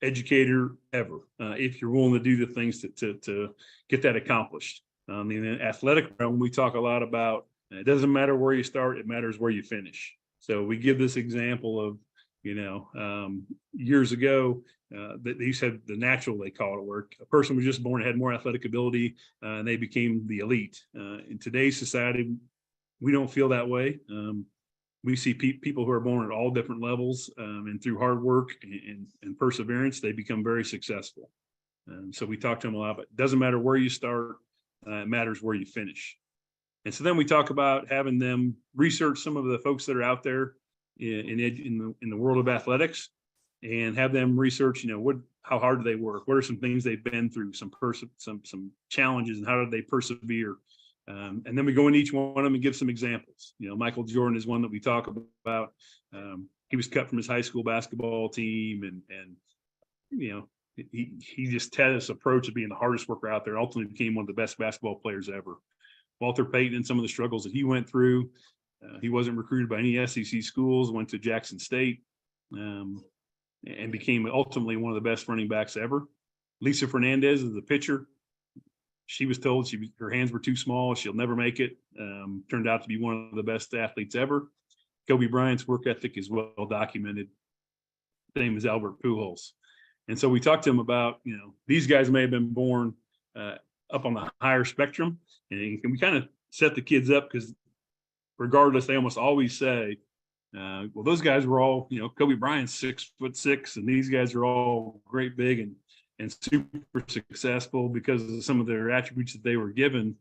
educator ever, if you're willing to do the things to get that accomplished. In the athletic realm, we talk a lot about, it doesn't matter where you start, it matters where you finish. So we give this example of, years ago, they said the natural, they call it, where a person was just born and had more athletic ability, and they became the elite. In today's society, we don't feel that way. We see people who are born at all different levels, and through hard work and perseverance, they become very successful. So we talk to them a lot, but it doesn't matter where you start, it matters where you finish. And so then we talk about having them research some of the folks that are out there in the world of athletics, and have them research, how hard do they work? What are some things they've been through, some challenges, and how did they persevere? And then we go into each one of them and give some examples. Michael Jordan is one that we talk about. He was cut from his high school basketball team, and he just had this approach of being the hardest worker out there, and ultimately became one of the best basketball players ever. Walter Payton and some of the struggles that he went through. He wasn't recruited by any SEC schools, went to Jackson State, and became ultimately one of the best running backs ever. Lisa Fernandez is the pitcher. She was told her hands were too small, she'll never make it. Turned out to be one of the best athletes ever. Kobe Bryant's work ethic is well documented. His name is Albert Pujols. And so we talked to him about, these guys may have been born up on the higher spectrum, and we kind of set the kids up, because regardless, they almost always say, well, those guys were all, Kobe Bryant's 6'6", and these guys are all great big and super successful because of some of their attributes that they were given.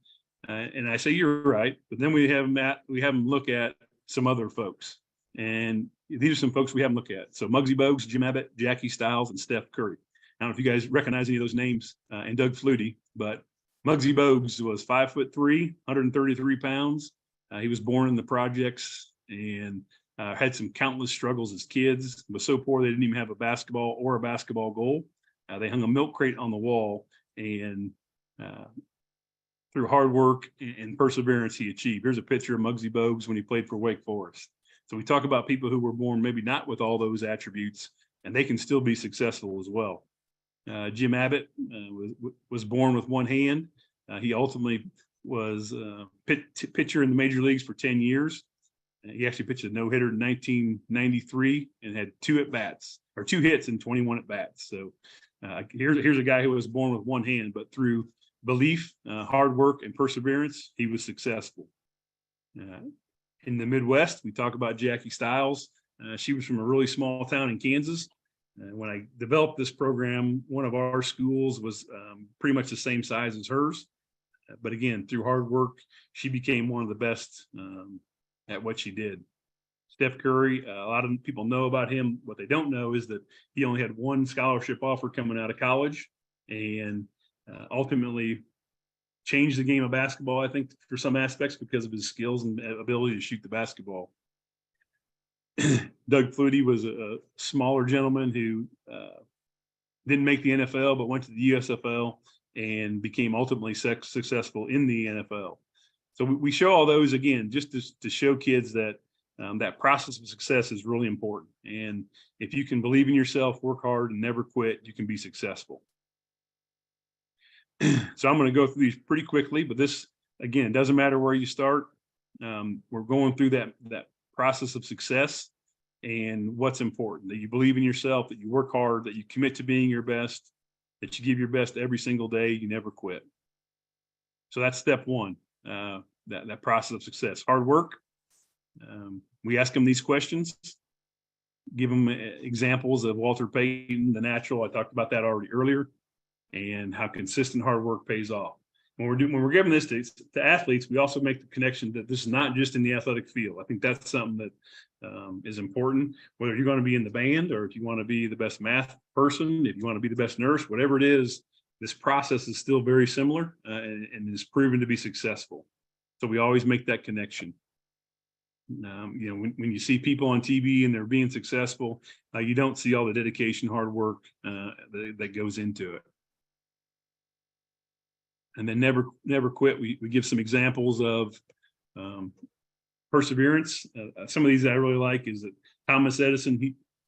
And I say, you're right. But then we have them look at some other folks. And these are some folks we have them look at. So Muggsy Bogues, Jim Abbott, Jackie Stiles, and Steph Curry. I don't know if you guys recognize any of those names, and Doug Flutie, but Muggsy Bogues was 5'3", 133 pounds. He was born in the projects and had some countless struggles as kids. Was so poor they didn't even have a basketball or a basketball goal. They hung a milk crate on the wall, and through hard work and perseverance he achieved. Here's a picture of Muggsy Bogues when he played for Wake Forest. So we talk about people who were born maybe not with all those attributes, and they can still be successful as well. Jim Abbott was born with one hand. He ultimately was pitcher in the major leagues for 10 years. He actually pitched a no-hitter in 1993 and had 2 hits and 21 at-bats. So here's a guy who was born with one hand, but through belief, hard work, and perseverance, he was successful. In the Midwest, we talk about Jackie Stiles. She was from a really small town in Kansas. When I developed this program, one of our schools was pretty much the same size as hers. But again, through hard work, she became one of the best at what she did. Steph Curry, a lot of people know about him. What they don't know is that he only had one scholarship offer coming out of college, and ultimately changed the game of basketball, I think, for some aspects because of his skills and ability to shoot the basketball. Doug Flutie was a smaller gentleman who didn't make the NFL, but went to the USFL and became ultimately successful in the NFL. So we show all those again, just to show kids that that process of success is really important. And if you can believe in yourself, work hard, and never quit, you can be successful. So I'm going to go through these pretty quickly, but this, again, doesn't matter where you start. We're going through that process of success and what's important, that you believe in yourself, that you work hard, that you commit to being your best, that you give your best every single day, you never quit. So that's step one, that process of success. Hard work. We ask them these questions, give them examples of Walter Payton, the natural. I talked about that already earlier, and how consistent hard work pays off. When we're giving this to athletes, we also make the connection that this is not just in the athletic field. I think that's something that is important, whether you're going to be in the band or if you want to be the best math person, if you want to be the best nurse, whatever it is, this process is still very similar and is proven to be successful. So we always make that connection. When you see people on TV and they're being successful, you don't see all the dedication, hard work that goes into it. And then never quit. We give some examples of perseverance. Some of these that I really like is that Thomas Edison,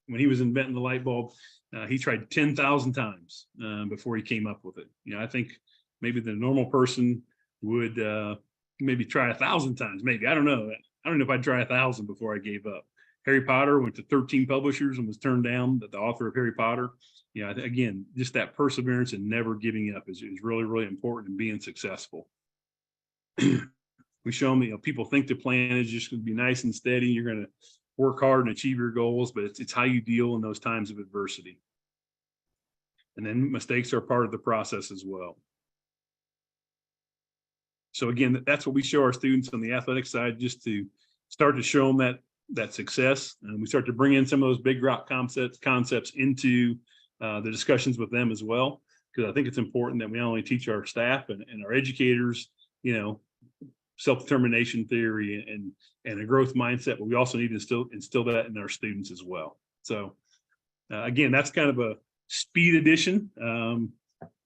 when he was inventing the light bulb, he tried 10,000 times before he came up with it. I think maybe the normal person would maybe try 1,000 times. Maybe, I don't know. I don't know if I'd try 1,000 before I gave up. Harry Potter went to 13 publishers and was turned down. The author of Harry Potter. Again, just that perseverance and never giving up is really, really important in being successful. We show them, people think the plan is just going to be nice and steady. You're going to work hard and achieve your goals, but it's how you deal in those times of adversity. And then mistakes are part of the process as well. So again, that's what we show our students on the athletic side, just to start to show them that success. And we start to bring in some of those big rock concepts into the discussions with them as well, because I think it's important that we not only teach our staff and our educators, self-determination theory and a growth mindset, but we also need to instill that in our students as well. So again, that's kind of a speed edition.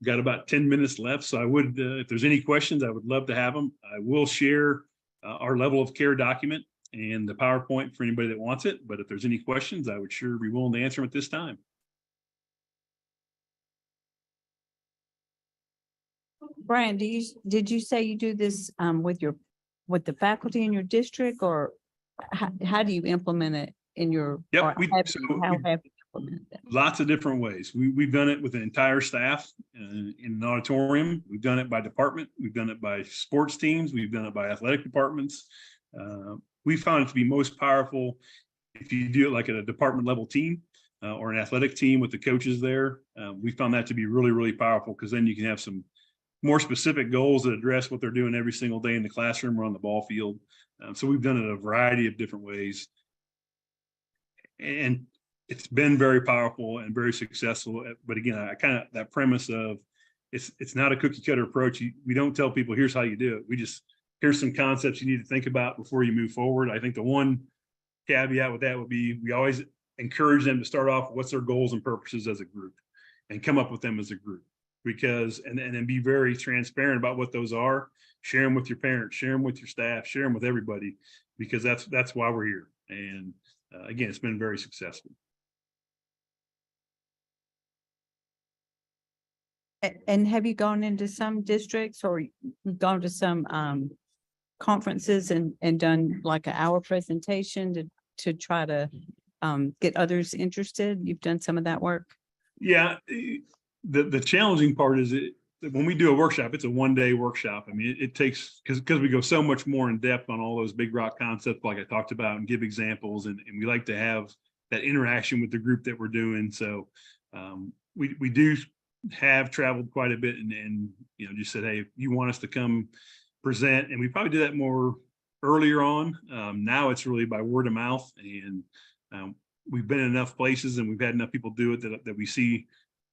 Got about 10 minutes left. So I would, if there's any questions, I would love to have them. I will share our level of care document and the PowerPoint for anybody that wants it. But if there's any questions, I would sure be willing to answer them at this time. Bryan, did you say you do this with the faculty in your district, or how do you implement it in your? Yep, how have you implemented that? Lots of different ways. We've done it with an entire staff in an auditorium. We've done it by department. We've done it by sports teams. We've done it by athletic departments. We found it to be most powerful if you do it like at a department level team or an athletic team with the coaches there. We found that to be really, really powerful, because then you can have some more specific goals that address what they're doing every single day in the classroom or on the ball field. So we've done it a variety of different ways. And it's been very powerful and very successful. But again, that premise of it's not a cookie cutter approach. We don't tell people, here's how you do it. Here's some concepts you need to think about before you move forward. I think the one caveat with that would be, we always encourage them to start off with what's their goals and purposes as a group and come up with them as a group. because, and then be very transparent about what those are, share them with your parents, share them with your staff, share them with everybody, because that's why we're here. And again, it's been very successful. And have you gone into some districts or gone to some conferences and done like an hour presentation to try to get others interested? You've done some of that work? Yeah, the challenging part is when we do a workshop, it's a 1-day workshop. I mean, it takes, because we go so much more in depth on all those big rock concepts, like I talked about, and give examples, and we like to have that interaction with the group that we're doing. So we do have traveled quite a bit, and just said, hey, if you want us to come present, and we probably do that more earlier on. Now it's really by word of mouth, and we've been in enough places and we've had enough people do it that we see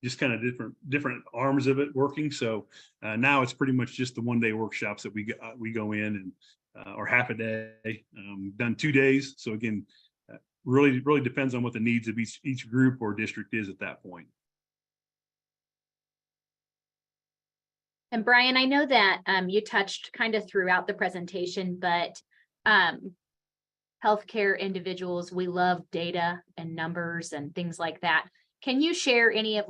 just kind of different arms of it working. So now it's pretty much just the 1-day workshops that we go in, and or half a day, done 2 days. So again, really depends on what the needs of each group or district is at that point. And Bryan, I know that you touched kind of throughout the presentation, but healthcare individuals, we love data and numbers and things like that. Can you share any of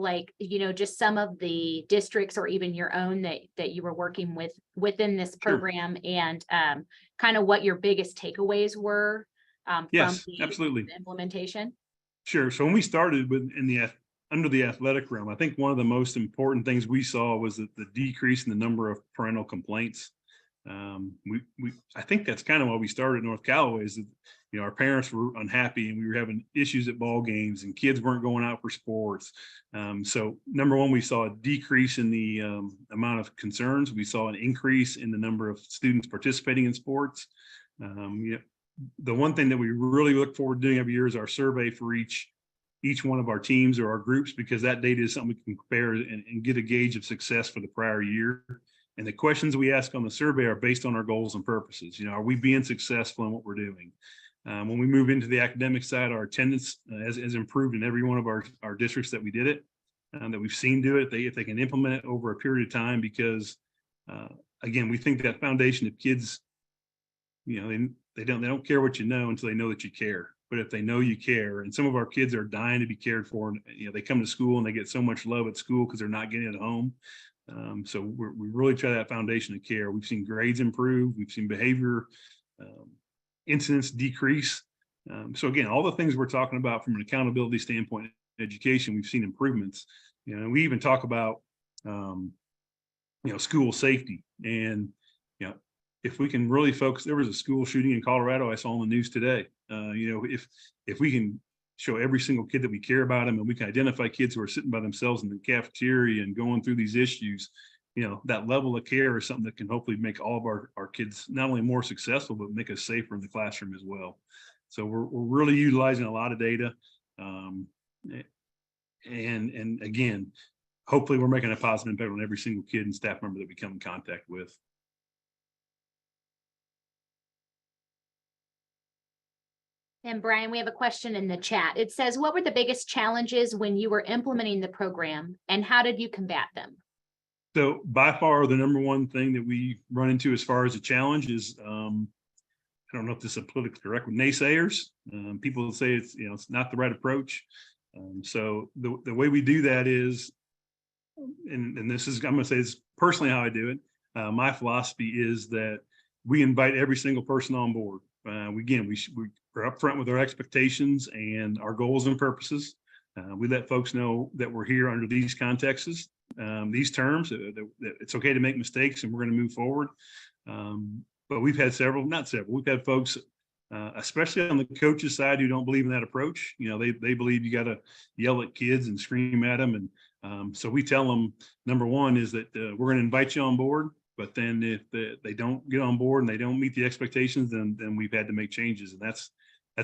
just some of the districts or even your own that you were working with within this program? Sure. And kind of what your biggest takeaways were Yes, from the absolutely. implementation? Sure. So when we started under the athletic realm, I think one of the most important things we saw was that the decrease in the number of parental complaints. I think that's kind of why we started North Callaway, is that our parents were unhappy and we were having issues at ball games and kids weren't going out for sports. So number one, we saw a decrease in the amount of concerns. We saw an increase in the number of students participating in sports. The one thing that we really look forward to doing every year is our survey for each one of our teams or our groups, because that data is something we can compare and get a gauge of success for the prior year. And the questions we ask on the survey are based on our goals and purposes. Are we being successful in what we're doing? When we move into the academic side, our attendance has improved in every one of our districts that we did it, that we've seen do it. If they can implement it over a period of time, because again, we think that foundation of kids, they don't care what you know until they know that you care. But if they know you care, and some of our kids are dying to be cared for, and they come to school and they get so much love at school because they're not getting it at home. So we really try that foundation of care. We've seen grades improve. We've seen behavior incidents decrease. So again, all the things we're talking about from an accountability standpoint in education, we've seen improvements. We even talk about school safety, and if we can really focus. There was a school shooting in Colorado I saw on the news today. If we can show every single kid that we care about them, and we can identify kids who are sitting by themselves in the cafeteria and going through these issues, that level of care is something that can hopefully make all of our kids not only more successful, but make us safer in the classroom as well. So we're really utilizing a lot of data. And again, hopefully we're making a positive impact on every single kid and staff member that we come in contact with. And Bryan, we have a question in the chat. It says, what were the biggest challenges when you were implementing the program, and how did you combat them? So by far, the number one thing that we run into as far as a challenge is, I don't know if this is politically correct, with naysayers. People say it's not the right approach. So the way we do that is, and this is, I'm going to say this personally how I do it. My philosophy is that we invite every single person on board. We're upfront with our expectations and our goals and purposes. We let folks know that we're here under these contexts, these terms, that it's okay to make mistakes and we're going to move forward. But we've had we've had folks, especially on the coaches side, who don't believe in that approach. They believe you got to yell at kids and scream at them. And so we tell them, number one is that we're going to invite you on board. But then if they don't get on board and they don't meet the expectations, then we've had to make changes. And that's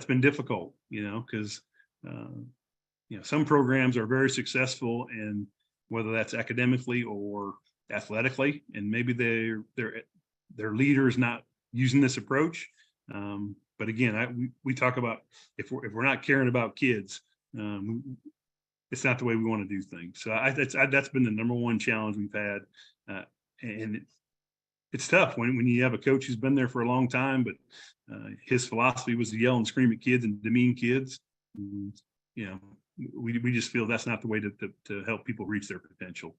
been difficult, because some programs are very successful, and whether that's academically or athletically, and maybe their leader is not using this approach. But again, we talk about if we're not caring about kids, then it's not the way we want to do things. So that's been the number one challenge we've had. And it's tough when you have a coach who's been there for a long time, but his philosophy was to yell and scream at kids and demean kids. You know, we just feel that's not the way to help people reach their potential.